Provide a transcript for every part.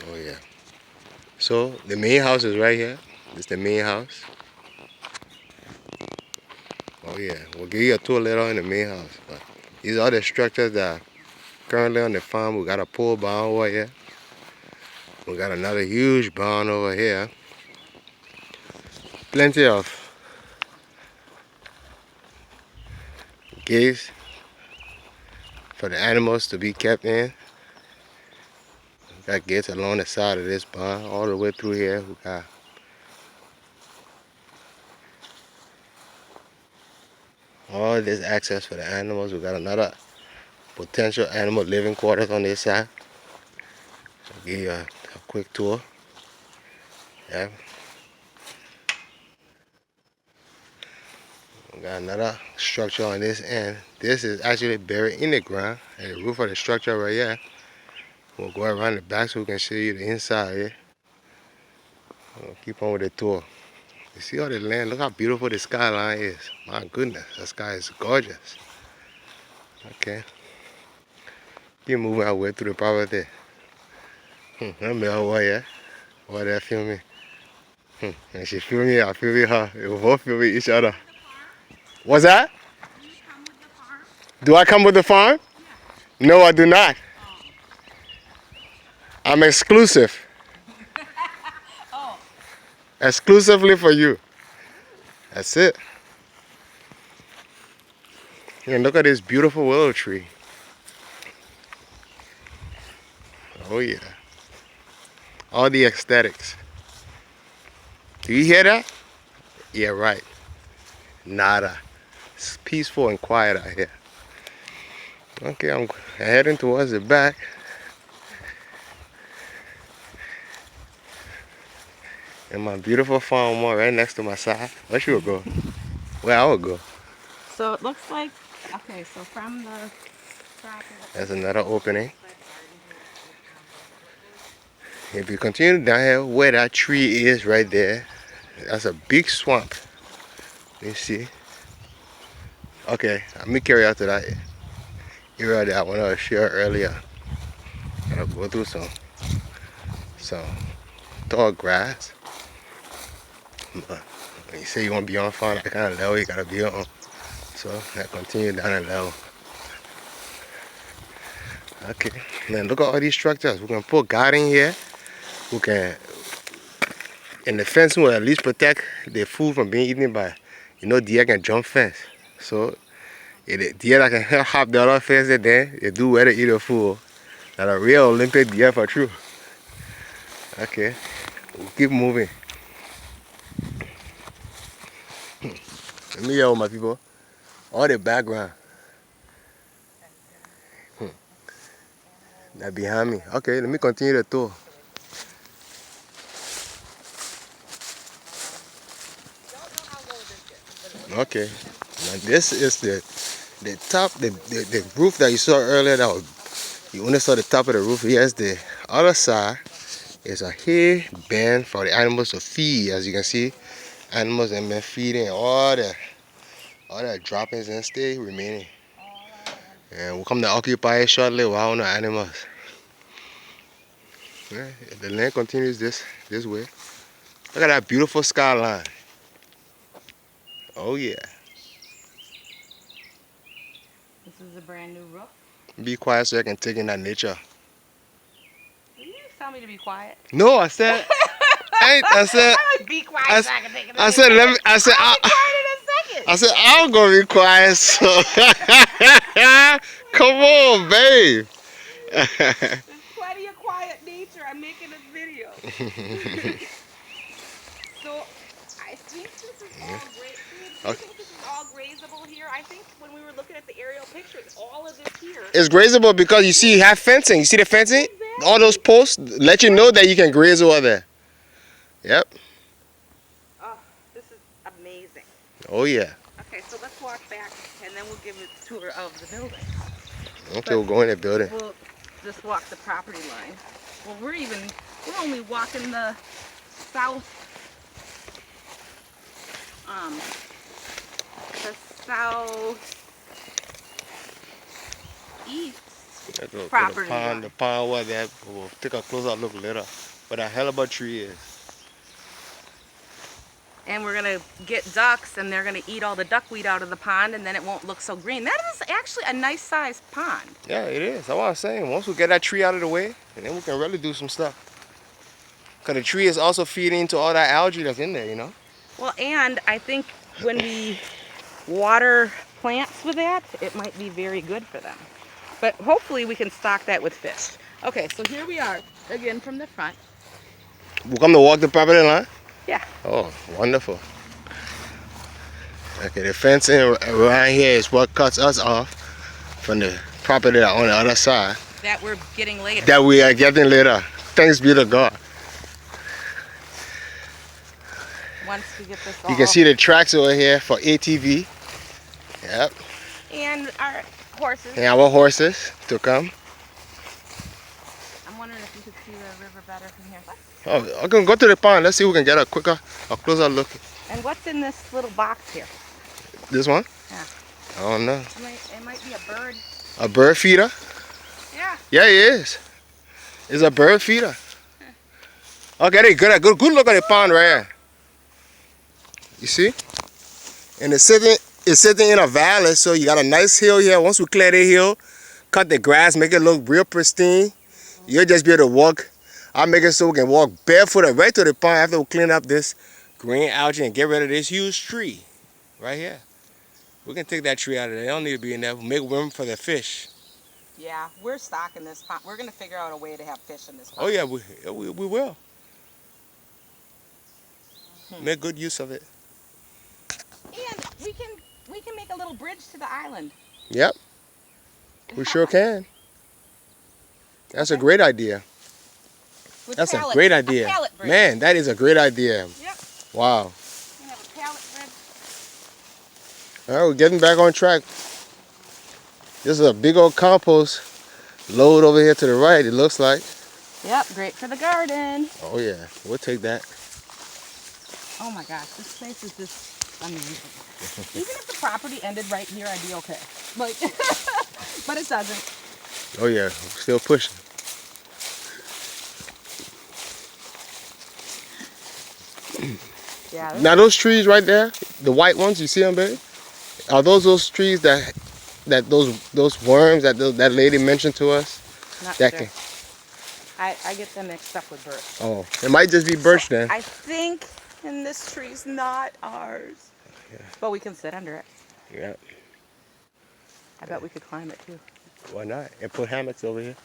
Oh yeah. So the main house is right here. This is the main house. Oh yeah. We'll give you a tour later on in the main house. But these are the structures that are currently on the farm. We got a pole barn over here. We got another huge barn over here. Plenty of gates for the animals to be kept in. We got gates along the side of this barn, all the way through here. We got all this access for the animals. We got another potential animal living quarters on this side. I'll give you a quick tour. Yeah. We got another structure on this end. This is actually buried in the ground, and the roof of the structure right here. We'll go around the back so we can show you the inside here. We'll keep on with the tour. You see all the land? Look how beautiful the skyline is. My goodness, the sky is gorgeous. Okay. Keep moving our way through the property. I'm over here. Over there filming. And she filming me, I filming her. We both filming each other. What's that? Do you come with the farm? Do I come with the farm? Yeah. No, I do not. I'm exclusive. Oh. Exclusively for you. That's it. And look at this beautiful willow tree. Oh yeah. All the aesthetics. Do you hear that? Yeah, right. Nada. It's peaceful and quiet out here. Okay, I'm heading towards the back. And my beautiful farm wall right next to my side. Where she would go? Where I would go. So it looks like, okay, so from the property. There's another opening. If you continue down here where that tree is right there, that's a big swamp. You see? Okay, let me carry out to that area that I wanted to share earlier. I'll go through some tall grass. But when you say you want to be on farm, that kind of level you gotta be on. So I continue down the level. Okay, then look at all these structures. We can put guarding here. We can, and the fence will at least protect the food from being eaten by, deer can jump fence. So the deer that can hop the other fence, then they do where they eat the food. That a real Olympic deer for true. Okay, we'll keep moving. Let me hear all my people. All the background. That behind me. Okay, let me continue the tour. Okay, now this is the top, the roof that you saw earlier. That was, you only saw the top of the roof. Here's the other side. It's a hay bin for the animals to feed. As you can see, animals have been feeding all the droppings and stay remaining. And we'll come to occupy it shortly without no animals. Yeah, the land continues this way. Look at that beautiful skyline. Oh yeah. This is a brand new roof. Be quiet so I can take in that nature. Didn't you tell me to be quiet? No, I said. I said. I like be quiet so I can take it in. I said let me. I said. I'll be quiet in a second. I said I'm gonna be quiet. So come on, babe. There's plenty of quiet nature. I'm making this video. So I think this is all great. Do you think this is all grazable here? I think when we were looking at the aerial pictures, all of this here. It's grazable because you see you have fencing. You see the fencing? Exactly. All those posts let you know that you can graze over there. Yep. Oh, this is amazing. Oh yeah. Okay, so let's walk back and then we'll give a tour of the building. Okay, we'll go in the building. We'll just walk the property line. Well, we're only walking the south east Let's go to property line. the pond over there. We'll take a closer look later. But a hell of a tree is. And we're gonna get ducks, and they're gonna eat all the duckweed out of the pond, and then it won't look so green. That is actually a nice sized pond. Yeah, it is. That's what I'm saying. Once we get that tree out of the way, and then we can really do some stuff. Because the tree is also feeding into all that algae that's in there, you know? Well, and I think when we water plants with that, it might be very good for them. But hopefully we can stock that with fish. Okay, so here we are, again from the front. We come to walk the property line? Yeah. Oh, wonderful. Okay, the fencing around here is what cuts us off from the property on the other side That we're getting later. that we are getting later. Thanks be to God. Once we get this all. You can see the tracks over here for ATV. Yep. And our horses. And our horses to come. I'm wondering if you could see the river better from here. Oh, I can go to the pond. Let's see if we can get a closer look. And what's in this little box here? This one? Yeah. I don't know. It might be a bird. A bird feeder? Yeah. Yeah, it is. It's a bird feeder. Okay, good look at the pond right here. You see? And it's sitting in a valley, so you got a nice hill here. Once we clear the hill, cut the grass, make it look real pristine, you'll just be able to walk. I'll make it so we can walk barefooted right to the pond after we clean up this green algae and get rid of this huge tree right here. We can take that tree out of there. They don't need to be in there. Make room for the fish. Yeah, we're stocking this pond. We're going to figure out a way to have fish in this pond. Oh yeah, we will. Make good use of it. And we can make a little bridge to the island. Yep, we sure can. That's a great idea. That's a great idea. Man, that is a great idea. Yep. Wow. We can have a pallet bridge. All right, we're getting back on track. This is a big old compost load over here to the right, it looks like. Yep, great for the garden. Oh yeah, we'll take that. Oh my gosh, this place is just amazing. Even if the property ended right here, I'd be okay. Like, but it doesn't. Oh yeah, we're still pushing. Yeah. Now those trees right there, the white ones, you see them, baby? Are those trees that those worms that that lady mentioned to us? Not that sure. can. I get them mixed up with birch. Oh, it might just be birch then. I think, and this tree's not ours. Yeah. But we can sit under it. Yeah. I bet we could climb it too. Why not? And put hammocks over here.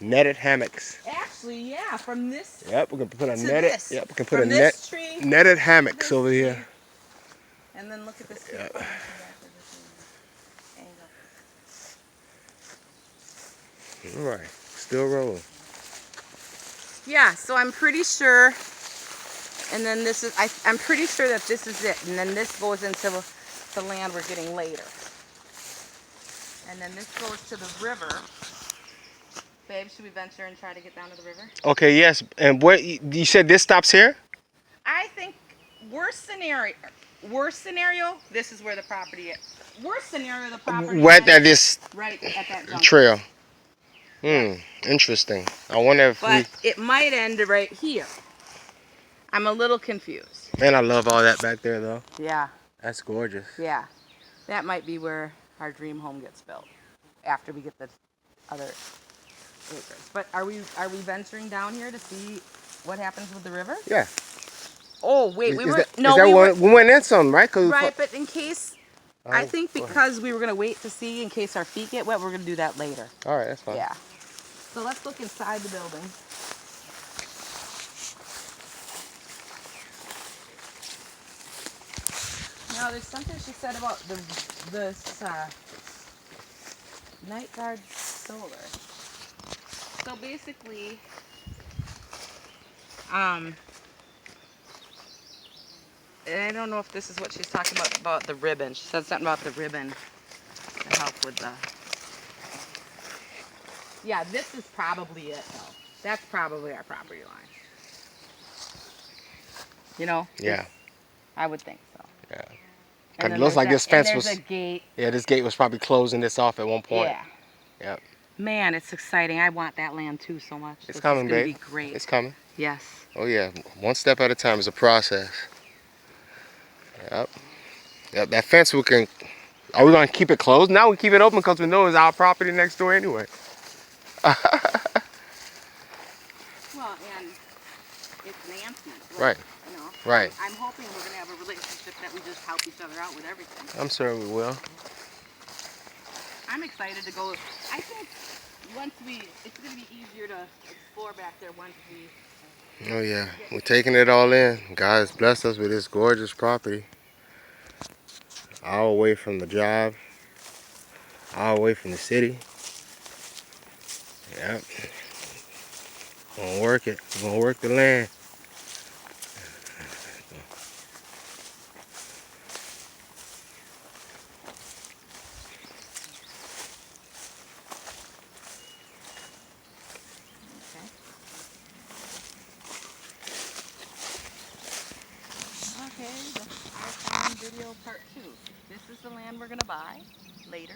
Netted hammocks. Actually, yeah, from this. Yep, we can put a to netted. this. Yep, we can put from a this tree, netted hammocks over tree. here. And then look at this. Yep. All right, still rolling. Yeah, so I'm pretty sure, and then this is, I'm pretty sure that this is it, and then this goes into the land we're getting later. And then this goes to the river. Babe, should we venture and try to get down to the river? Okay, yes, and what you said this stops here? I think worst scenario, this is where the property is. Worst scenario, the property Right ends at this right at that junction. trail. Interesting. I wonder if But it might end right here. I'm a little confused. Man, I love all that back there though. Yeah. That's gorgeous. Yeah. That might be where our dream home gets built after we get the other acres. But are we venturing down here to see what happens with the river? Yeah. Oh wait, we went in some, right? Right, but in case, I think because we were gonna wait to see in case our feet get wet, we're gonna do that later. All right, that's fine. Yeah. So let's look inside the building. Now there's something she said about this night guard solar. So basically, and I don't know if this is what she's talking about the ribbon. She said something about the ribbon to help with the. Yeah, this is probably it though. That's probably our property line. You know? Yeah. I would think so. Yeah. And It looks like this fence there's was. a gate. Yeah, this gate was probably closing this off at one point. Yeah. Yep. Man, it's exciting. I want that land too so much. It's This coming, is gonna babe. be great. It's coming. Yes. Oh yeah, one step at a time is a process. Yep. Yep. That fence we can. Are we gonna keep it closed? Now we keep it open because we know it's our property next door anyway. Well, and it's Nancy's. Right. You know. Right. I'm hoping we're gonna have a relationship that we just help each other out with everything. I'm sure we will. I'm excited to go. I think it's gonna be easier to explore back there once we. Oh yeah, we're taking it all in. God has blessed us with this gorgeous property. All away from the job, all away from the city. Yep. Gonna work it. We're gonna work the land. Okay, the farm video part 2. This is the land we're gonna buy later.